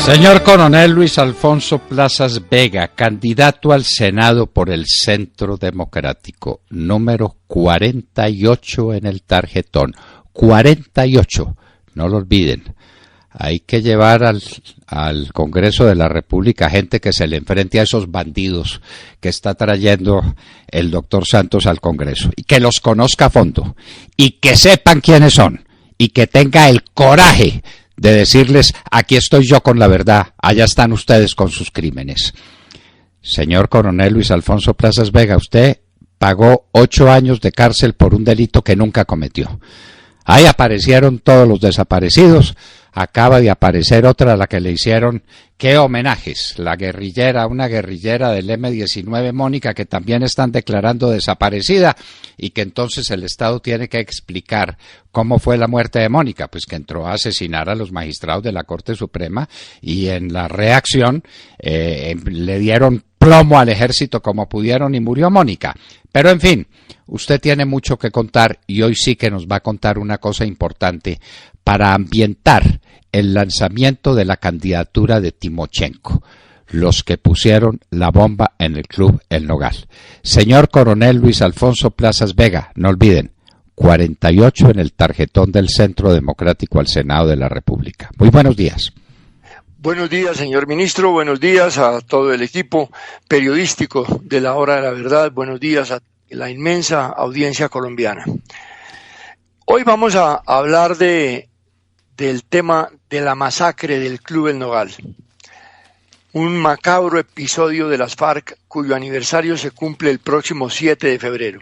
Señor Coronel Luis Alfonso Plazas Vega, candidato al Senado por el Centro Democrático, número 48 en el tarjetón. 48, no lo olviden. Hay que llevar al Congreso de la República gente que se le enfrente a esos bandidos que está trayendo el doctor Santos al Congreso, y que los conozca a fondo, y que sepan quiénes son, y que tenga el coraje de decirles: aquí estoy yo con la verdad, allá están ustedes con sus crímenes. Señor Coronel Luis Alfonso Plazas Vega, usted pagó 8 años de cárcel por un delito que nunca cometió. Ahí aparecieron todos los desaparecidos. Acaba de aparecer otra a la que le hicieron, qué homenajes, una guerrillera del M-19, Mónica, que también están declarando desaparecida, y que entonces el Estado tiene que explicar cómo fue la muerte de Mónica, pues que entró a asesinar a los magistrados de la Corte Suprema, y en la reacción le dieron plomo al ejército como pudieron y murió Mónica. Pero en fin, usted tiene mucho que contar, y hoy sí que nos va a contar una cosa importante para ambientar el lanzamiento de la candidatura de Timochenko, los que pusieron la bomba en el Club El Nogal. Señor Coronel Luis Alfonso Plazas Vega, no olviden, 48 en el tarjetón del Centro Democrático al Senado de la República. Muy buenos días. Buenos días, señor ministro. Buenos días a todo el equipo periodístico de La Hora de la Verdad. Buenos días a la inmensa audiencia colombiana. Hoy vamos a hablar del tema de la masacre del Club El Nogal, un macabro episodio de las FARC cuyo aniversario se cumple el próximo 7 de febrero.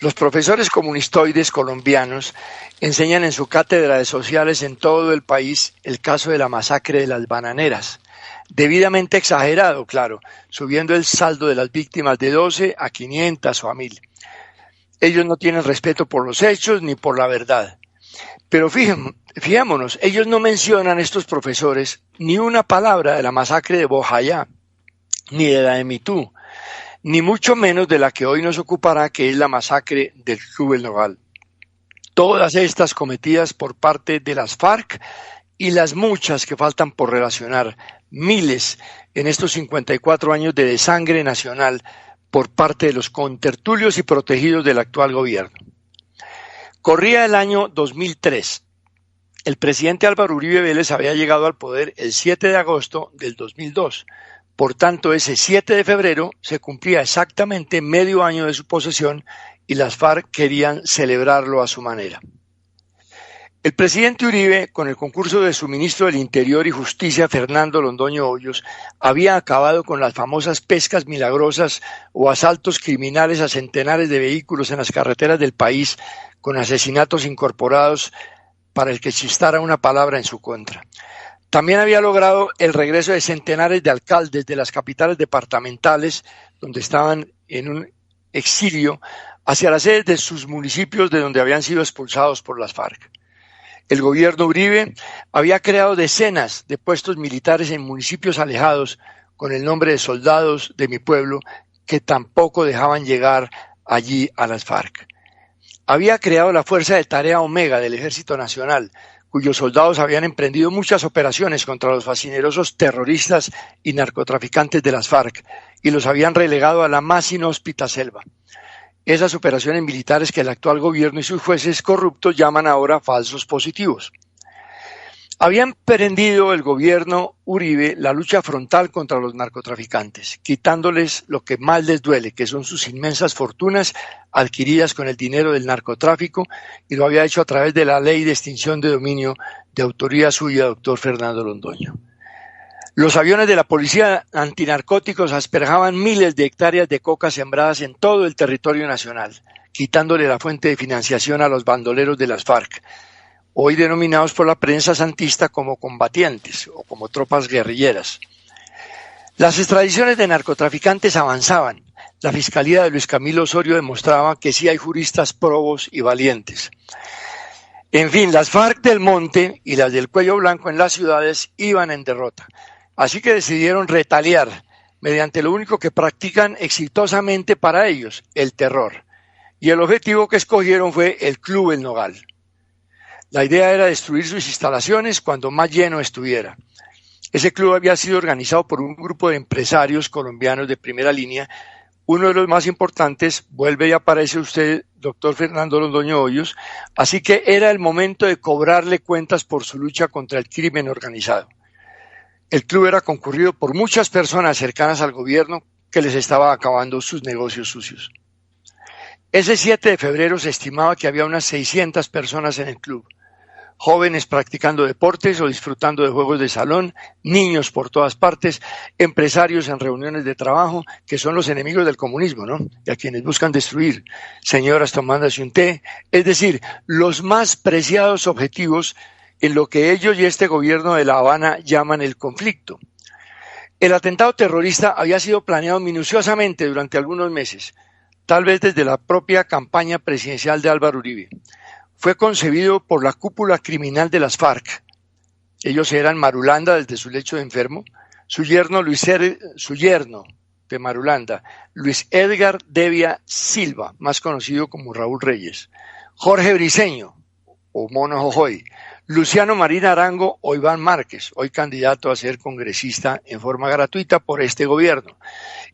Los profesores comunistoides colombianos enseñan en su cátedra de sociales en todo el país el caso de la masacre de las bananeras, debidamente exagerado, claro, subiendo el saldo de las víctimas de 12 a 500 o a 1000. Ellos no tienen respeto por los hechos ni por la verdad. Pero fijémonos, ellos no mencionan, estos profesores, ni una palabra de la masacre de Bojayá, ni de la de Mitú, ni mucho menos de la que hoy nos ocupará, que es la masacre del Club El Nogal. Todas estas cometidas por parte de las FARC y las muchas que faltan por relacionar, miles en estos 54 años de desangre nacional por parte de los contertulios y protegidos del actual gobierno. Corría el año 2003. El presidente Álvaro Uribe Vélez había llegado al poder el 7 de agosto del 2002. Por tanto, ese 7 de febrero se cumplía exactamente medio año de su posesión, y las FARC querían celebrarlo a su manera. El presidente Uribe, con el concurso de su ministro del Interior y Justicia, Fernando Londoño Hoyos, había acabado con las famosas pescas milagrosas o asaltos criminales a centenares de vehículos en las carreteras del país, con asesinatos incorporados para el que chistara una palabra en su contra. También había logrado el regreso de centenares de alcaldes de las capitales departamentales, donde estaban en un exilio, hacia las sedes de sus municipios de donde habían sido expulsados por las FARC. El gobierno Uribe había creado decenas de puestos militares en municipios alejados con el nombre de soldados de mi pueblo, que tampoco dejaban llegar allí a las FARC. Había creado la Fuerza de Tarea Omega del Ejército Nacional, cuyos soldados habían emprendido muchas operaciones contra los fascinerosos terroristas y narcotraficantes de las FARC, y los habían relegado a la más inhóspita selva. Esas operaciones militares que el actual gobierno y sus jueces corruptos llaman ahora falsos positivos. Había emprendido el gobierno Uribe la lucha frontal contra los narcotraficantes, quitándoles lo que más les duele, que son sus inmensas fortunas adquiridas con el dinero del narcotráfico, y lo había hecho a través de la ley de extinción de dominio de autoría suya, doctor Fernando Londoño. Los aviones de la policía antinarcóticos asperjaban miles de hectáreas de coca sembradas en todo el territorio nacional, quitándole la fuente de financiación a los bandoleros de las FARC, hoy denominados por la prensa santista como combatientes o como tropas guerrilleras. Las extradiciones de narcotraficantes avanzaban. La Fiscalía de Luis Camilo Osorio demostraba que sí hay juristas probos y valientes. En fin, las FARC del monte y las del cuello blanco en las ciudades iban en derrota. Así que decidieron retaliar mediante lo único que practican exitosamente para ellos, el terror. Y el objetivo que escogieron fue el Club El Nogal. La idea era destruir sus instalaciones cuando más lleno estuviera. Ese club había sido organizado por un grupo de empresarios colombianos de primera línea. Uno de los más importantes, vuelve y aparece usted, doctor Fernando Londoño Hoyos, así que era el momento de cobrarle cuentas por su lucha contra el crimen organizado. El club era concurrido por muchas personas cercanas al gobierno que les estaba acabando sus negocios sucios. Ese 7 de febrero se estimaba que había unas 600 personas en el club. Jóvenes practicando deportes o disfrutando de juegos de salón, niños por todas partes, empresarios en reuniones de trabajo, que son los enemigos del comunismo, ¿no? Y a quienes buscan destruir, señoras tomándose un té, es decir, los más preciados objetivos en lo que ellos y este gobierno de La Habana llaman el conflicto. El atentado terrorista había sido planeado minuciosamente durante algunos meses, tal vez desde la propia campaña presidencial de Álvaro Uribe. Fue concebido por la cúpula criminal de las FARC. Ellos eran Marulanda desde su lecho de enfermo, su yerno de Marulanda, Luis Edgar Devia Silva, más conocido como Raúl Reyes, Jorge Briceño, o Mono Jojoy, Luciano Marín Arango o Iván Márquez, hoy candidato a ser congresista en forma gratuita por este gobierno,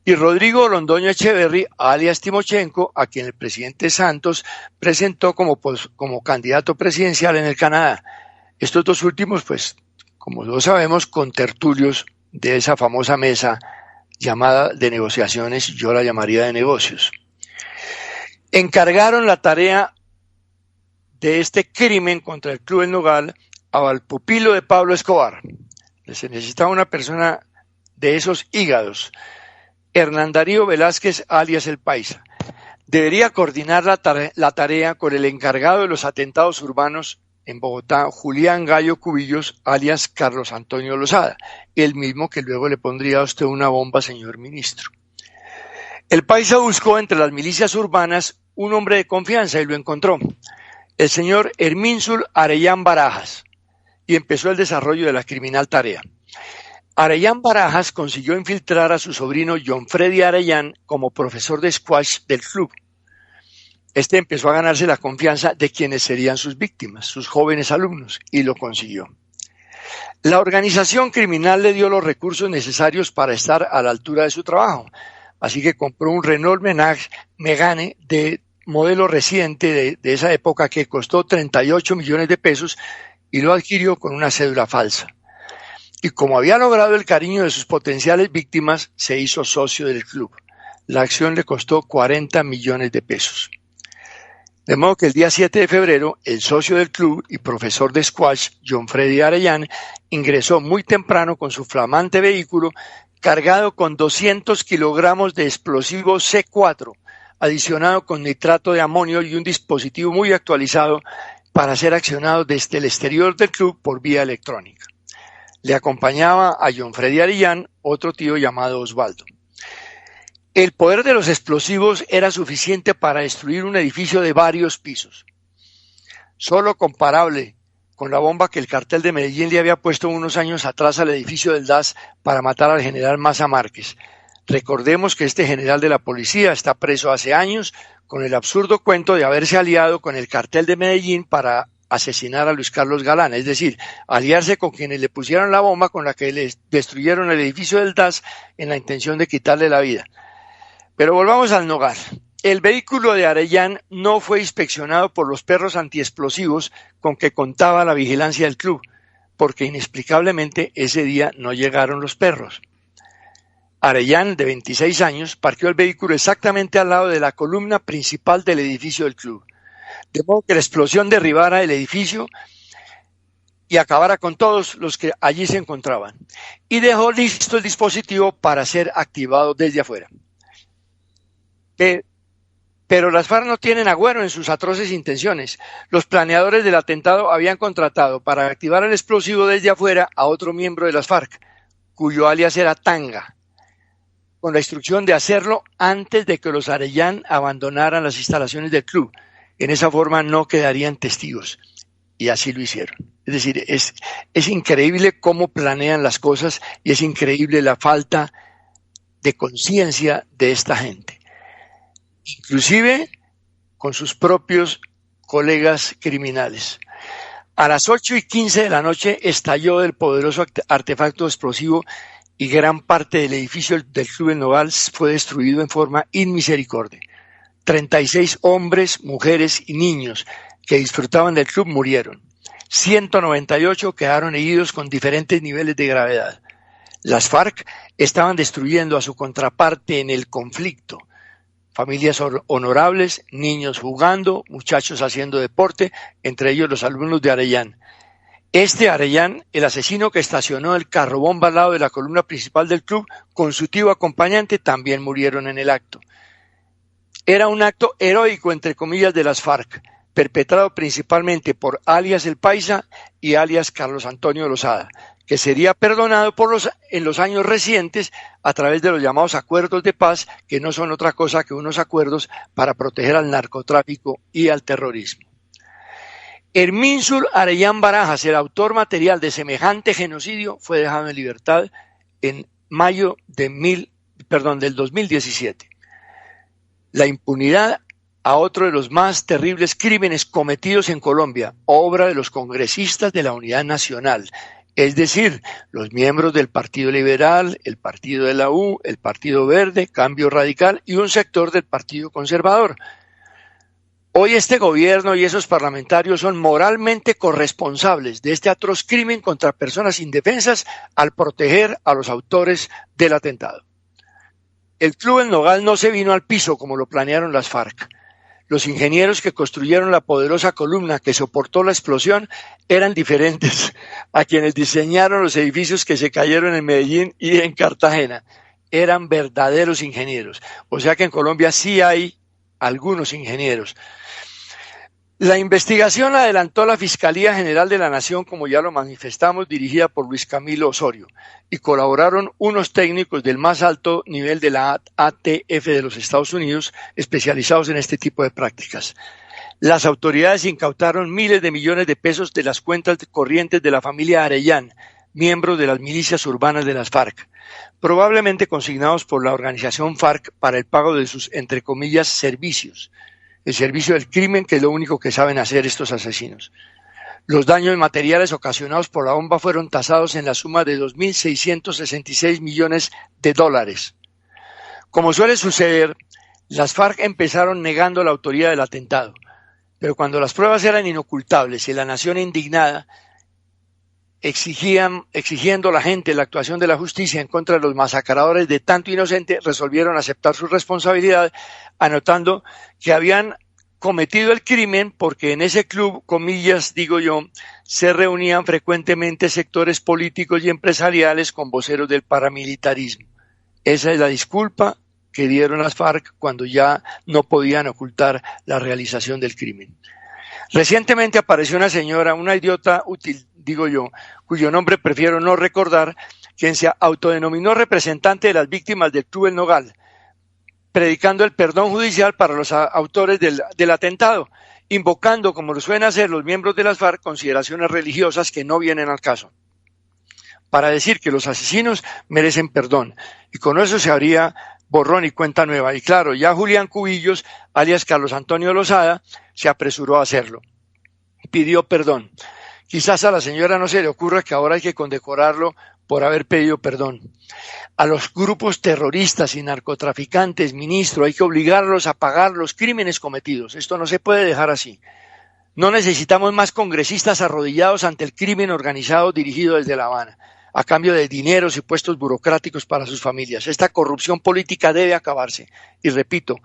y Rodrigo Londoño Echeverry, alias Timochenko, a quien el presidente Santos presentó como candidato presidencial en el Canadá. Estos dos últimos, pues, como todos sabemos, contertulios de esa famosa mesa llamada de negociaciones, yo la llamaría de negocios. Encargaron la tarea de este crimen contra el Club El Nogal al pupilo de Pablo Escobar. Se necesitaba una persona de esos hígados, Hernán Darío Velázquez, alias El Paisa. Debería coordinar la tarea con el encargado de los atentados urbanos en Bogotá, Julián Gallo Cubillos, alias Carlos Antonio Lozada, el mismo que luego le pondría a usted una bomba, señor ministro. El Paisa buscó entre las milicias urbanas un hombre de confianza y lo encontró, el señor Hermínsul Arellán Barajas, y empezó el desarrollo de la criminal tarea. Arellán Barajas consiguió infiltrar a su sobrino John Freddy Arellán como profesor de squash del club. Este empezó a ganarse la confianza de quienes serían sus víctimas, sus jóvenes alumnos, y lo consiguió. La organización criminal le dio los recursos necesarios para estar a la altura de su trabajo, así que compró un Renault Megane de modelo reciente de esa época que costó 38 millones de pesos y lo adquirió con una cédula falsa. Y como había logrado el cariño de sus potenciales víctimas, se hizo socio del club. La acción le costó 40 millones de pesos. De modo que el día 7 de febrero, el socio del club y profesor de squash, John Freddy Arellán, ingresó muy temprano con su flamante vehículo cargado con 200 kilogramos de explosivo C4, adicionado con nitrato de amonio y un dispositivo muy actualizado para ser accionado desde el exterior del club por vía electrónica. Le acompañaba a John Freddy Arellán otro tío llamado Osvaldo. El poder de los explosivos era suficiente para destruir un edificio de varios pisos, solo comparable con la bomba que el cartel de Medellín le había puesto unos años atrás al edificio del DAS para matar al general Maza Márquez. Recordemos que este general de la policía está preso hace años con el absurdo cuento de haberse aliado con el cartel de Medellín para asesinar a Luis Carlos Galán, es decir, aliarse con quienes le pusieron la bomba con la que le destruyeron el edificio del DAS en la intención de quitarle la vida. Pero volvamos al Nogal. El vehículo de Arellán no fue inspeccionado por los perros antiexplosivos con que contaba la vigilancia del club, porque inexplicablemente ese día no llegaron los perros. Arellán, de 26 años, parqueó el vehículo exactamente al lado de la columna principal del edificio del club, de modo que la explosión derribara el edificio y acabara con todos los que allí se encontraban, y dejó listo el dispositivo para ser activado desde afuera. Pero las FARC no tienen agüero en sus atroces intenciones. Los planeadores del atentado habían contratado para activar el explosivo desde afuera a otro miembro de las FARC, cuyo alias era Tanga, con la instrucción de hacerlo antes de que los Arellán abandonaran las instalaciones del club. En esa forma no quedarían testigos. Y así lo hicieron. Es decir, es increíble cómo planean las cosas y es increíble la falta de conciencia de esta gente. Inclusive con sus propios colegas criminales. A las 8:15 de la noche estalló el poderoso artefacto explosivo y gran parte del edificio del Club El Nogal fue destruido en forma inmisericordia. 36 hombres, mujeres y niños que disfrutaban del club murieron. 198 quedaron heridos con diferentes niveles de gravedad. Las FARC estaban destruyendo a su contraparte en el conflicto. Familias honorables, niños jugando, muchachos haciendo deporte, entre ellos los alumnos de Arellán. Arellán, el asesino que estacionó el carrobomba al lado de la columna principal del club, con su tío acompañante, también murieron en el acto. Era un acto heroico, entre comillas, de las FARC, perpetrado principalmente por alias El Paisa y alias Carlos Antonio Lozada, que sería perdonado en los años recientes a través de los llamados acuerdos de paz, que no son otra cosa que unos acuerdos para proteger al narcotráfico y al terrorismo. Hermínsul Arellán Barajas, el autor material de semejante genocidio, fue dejado en libertad en mayo del 2017. La impunidad a otro de los más terribles crímenes cometidos en Colombia, obra de los congresistas de la Unidad Nacional, es decir, los miembros del Partido Liberal, el Partido de la U, el Partido Verde, Cambio Radical y un sector del Partido Conservador. Hoy este gobierno y esos parlamentarios son moralmente corresponsables de este atroz crimen contra personas indefensas al proteger a los autores del atentado. El Club El Nogal no se vino al piso como lo planearon las FARC. Los ingenieros que construyeron la poderosa columna que soportó la explosión eran diferentes a quienes diseñaron los edificios que se cayeron en Medellín y en Cartagena. Eran verdaderos ingenieros. O sea que en Colombia sí hay algunos ingenieros. La investigación la adelantó la Fiscalía General de la Nación, como ya lo manifestamos, dirigida por Luis Camilo Osorio, y colaboraron unos técnicos del más alto nivel de la ATF de los Estados Unidos, especializados en este tipo de prácticas. Las autoridades incautaron miles de millones de pesos de las cuentas corrientes de la familia Arellán, miembros de las milicias urbanas de las FARC, probablemente consignados por la organización FARC para el pago de sus, entre comillas, servicios. El servicio del crimen, que es lo único que saben hacer estos asesinos. Los daños materiales ocasionados por la bomba fueron tasados en la suma de $2.666 millones. Como suele suceder, las FARC empezaron negando la autoría del atentado, pero cuando las pruebas eran inocultables y la nación indignada, exigiendo a la gente la actuación de la justicia en contra de los masacradores de tanto inocente, resolvieron aceptar su responsabilidad, anotando que habían cometido el crimen porque en ese club, comillas, digo yo, se reunían frecuentemente sectores políticos y empresariales con voceros del paramilitarismo. Esa es la disculpa que dieron las FARC cuando ya no podían ocultar la realización del crimen. Recientemente apareció una señora, una idiota útil, digo yo, cuyo nombre prefiero no recordar, quien se autodenominó representante de las víctimas del Club El Nogal, predicando el perdón judicial para los autores del atentado, invocando, como lo suelen hacer los miembros de las FARC, consideraciones religiosas que no vienen al caso, para decir que los asesinos merecen perdón, y con eso se habría borrón y cuenta nueva. Y claro, ya Julián Cubillos, alias Carlos Antonio Lozada, se apresuró a hacerlo. Pidió perdón. Quizás a la señora no se le ocurra que ahora hay que condecorarlo por haber pedido perdón. A los grupos terroristas y narcotraficantes, ministro, hay que obligarlos a pagar los crímenes cometidos. Esto no se puede dejar así. No necesitamos más congresistas arrodillados ante el crimen organizado dirigido desde La Habana, a cambio de dineros y puestos burocráticos para sus familias. Esta corrupción política debe acabarse. Y repito,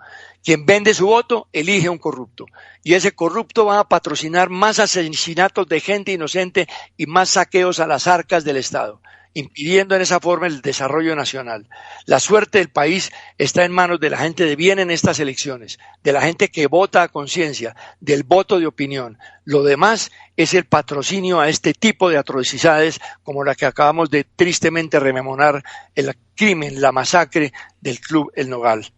quien vende su voto, elige un corrupto. Y ese corrupto va a patrocinar más asesinatos de gente inocente y más saqueos a las arcas del Estado, impidiendo en esa forma el desarrollo nacional. La suerte del país está en manos de la gente de bien en estas elecciones, de la gente que vota a conciencia, del voto de opinión. Lo demás es el patrocinio a este tipo de atrocidades como la que acabamos de tristemente rememorar, el crimen, la masacre del Club El Nogal.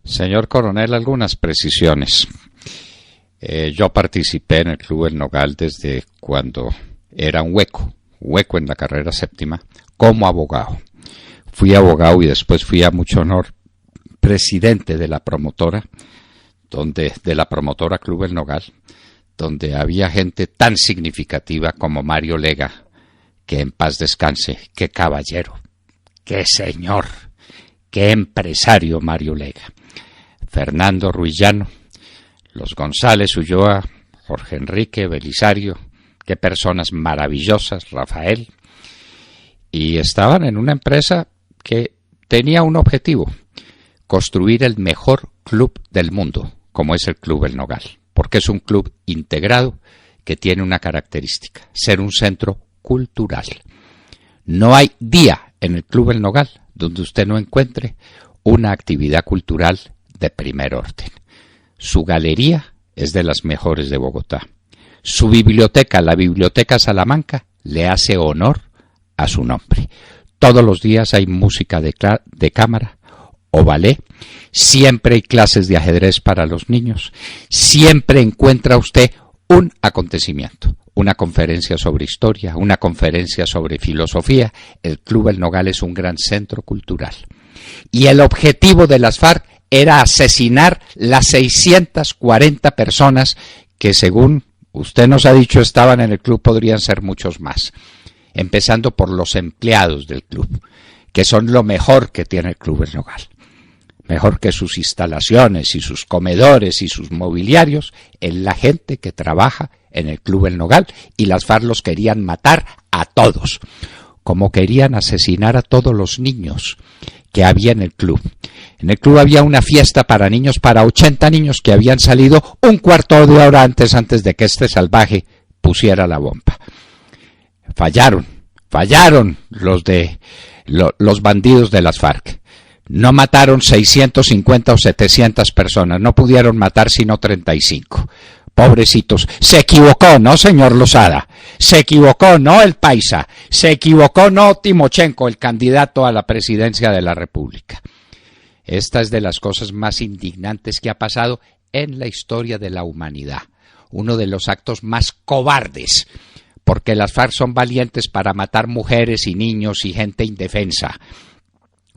Señor coronel, algunas precisiones. Yo participé en el Club El Nogal desde cuando era un hueco en la carrera séptima, como abogado. Fui abogado y después fui a mucho honor presidente de la promotora, de la promotora Club El Nogal, donde había gente tan significativa como Mario Lega, que en paz descanse, qué caballero, qué señor, qué empresario Mario Lega, Fernando Ruiz Llano, los González Ulloa, Jorge Enrique Belisario, qué personas maravillosas, Rafael, y estaban en una empresa que tenía un objetivo: construir el mejor club del mundo, como es el Club El Nogal, porque es un club integrado que tiene una característica: ser un centro cultural. No hay día en el Club El Nogal donde usted no encuentre una actividad cultural de primer orden. Su galería es de las mejores de Bogotá. Su biblioteca, la Biblioteca Salamanca, le hace honor a su nombre. Todos los días hay música de cámara o ballet, siempre hay clases de ajedrez para los niños, siempre encuentra usted un acontecimiento, una conferencia sobre historia, una conferencia sobre filosofía. El Club El Nogal es un gran centro cultural. Y el objetivo de las FARC era asesinar las 640 personas que, según usted nos ha dicho, estaban en el club. Podrían ser muchos más, empezando por los empleados del club, que son lo mejor que tiene el Club El Nogal. Mejor que sus instalaciones y sus comedores y sus mobiliarios, es la gente que trabaja en el Club El Nogal, y las FARC los querían matar a todos, como querían asesinar a todos los niños que había en el club. En el club había una fiesta para niños, para 80 niños que habían salido un cuarto de hora antes de que este salvaje pusiera la bomba. Fallaron los bandidos de las FARC. No mataron 650 o 700 personas, no pudieron matar sino 35. Pobrecitos. Se equivocó, ¿no, señor Lozada? Se equivocó, ¿no, el paisa? Se equivocó, ¿no, Timochenko, el candidato a la presidencia de la República? Esta es de las cosas más indignantes que ha pasado en la historia de la humanidad. Uno de los actos más cobardes, porque las FARC son valientes para matar mujeres y niños y gente indefensa.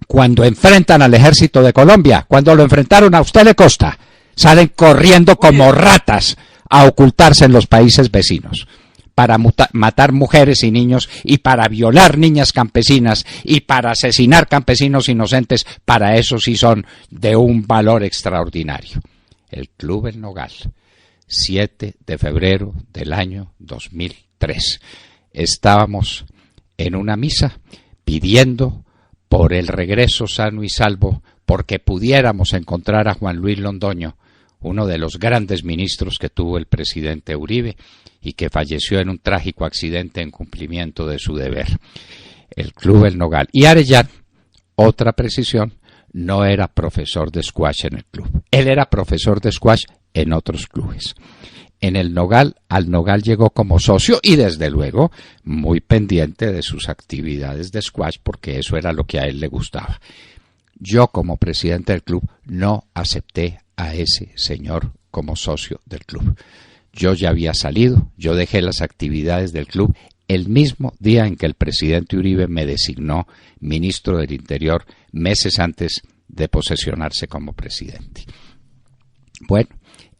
Cuando enfrentan al ejército de Colombia, cuando lo enfrentaron a usted le consta, salen corriendo como ratas a ocultarse en los países vecinos para matar mujeres y niños, y para violar niñas campesinas, y para asesinar campesinos inocentes. Para eso sí son de un valor extraordinario. El Club El Nogal, 7 de febrero del año 2003. Estábamos en una misa pidiendo por el regreso sano y salvo, porque pudiéramos encontrar a Juan Luis Londoño, uno de los grandes ministros que tuvo el presidente Uribe y que falleció en un trágico accidente en cumplimiento de su deber. El Club El Nogal. Y Arellano, otra precisión, no era profesor de squash en el club. Él era profesor de squash en otros clubes. En el Nogal, al Nogal llegó como socio y desde luego muy pendiente de sus actividades de squash, porque eso era lo que a él le gustaba. Yo, como presidente del club, no acepté a ese señor como socio del club. Yo ya había salido, yo dejé las actividades del club el mismo día en que el presidente Uribe me designó ministro del Interior, meses antes de posesionarse como presidente. Bueno,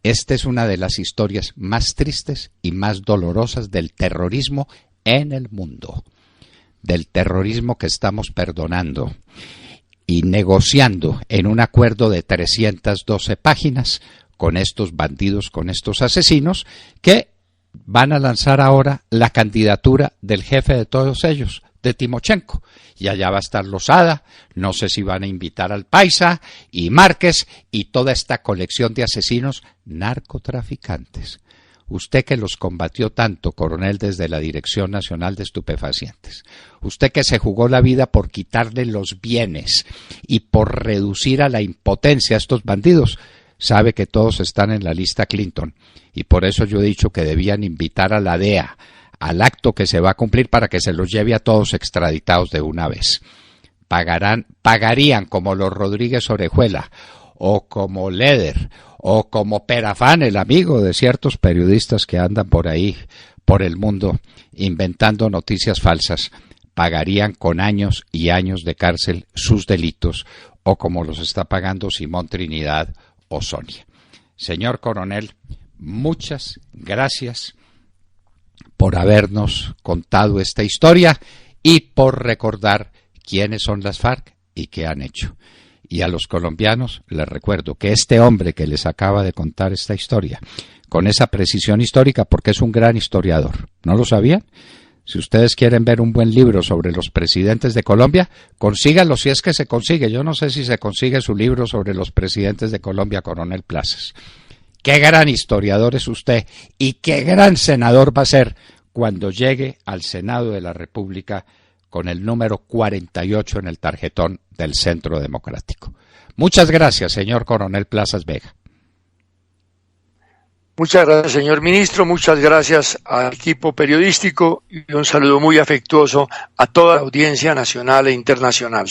esta es una de las historias más tristes y más dolorosas del terrorismo en el mundo, del terrorismo que estamos perdonando y negociando en un acuerdo de 312 páginas con estos bandidos, con estos asesinos, que van a lanzar ahora la candidatura del jefe de todos ellos, de Timochenko. Y allá va a estar Lozada, no sé si van a invitar al Paisa y Márquez y toda esta colección de asesinos narcotraficantes. Usted que los combatió tanto, coronel, desde la Dirección Nacional de Estupefacientes. Usted que se jugó la vida por quitarle los bienes y por reducir a la impotencia a estos bandidos, sabe que todos están en la lista Clinton. Y por eso yo he dicho que debían invitar a la DEA al acto que se va a cumplir para que se los lleve a todos extraditados de una vez. Pagarían como los Rodríguez Orejuela, o como Leder, o como Perafán, el amigo de ciertos periodistas que andan por ahí, por el mundo, inventando noticias falsas. Pagarían con años y años de cárcel sus delitos, o como los está pagando Simón Trinidad o Sonia. Señor coronel, muchas gracias por habernos contado esta historia y por recordar quiénes son las FARC y qué han hecho. Y a los colombianos les recuerdo que este hombre que les acaba de contar esta historia, con esa precisión histórica, porque es un gran historiador, ¿no lo sabían? Si ustedes quieren ver un buen libro sobre los presidentes de Colombia, consíganlo si es que se consigue. Yo no sé si se consigue su libro sobre los presidentes de Colombia, Coronel Plazas. Qué gran historiador es usted y qué gran senador va a ser cuando llegue al Senado de la República con el número 48 en el tarjetón del Centro Democrático. Muchas gracias, señor Coronel Plazas Vega. Muchas gracias, señor ministro, muchas gracias al equipo periodístico y un saludo muy afectuoso a toda la audiencia nacional e internacional.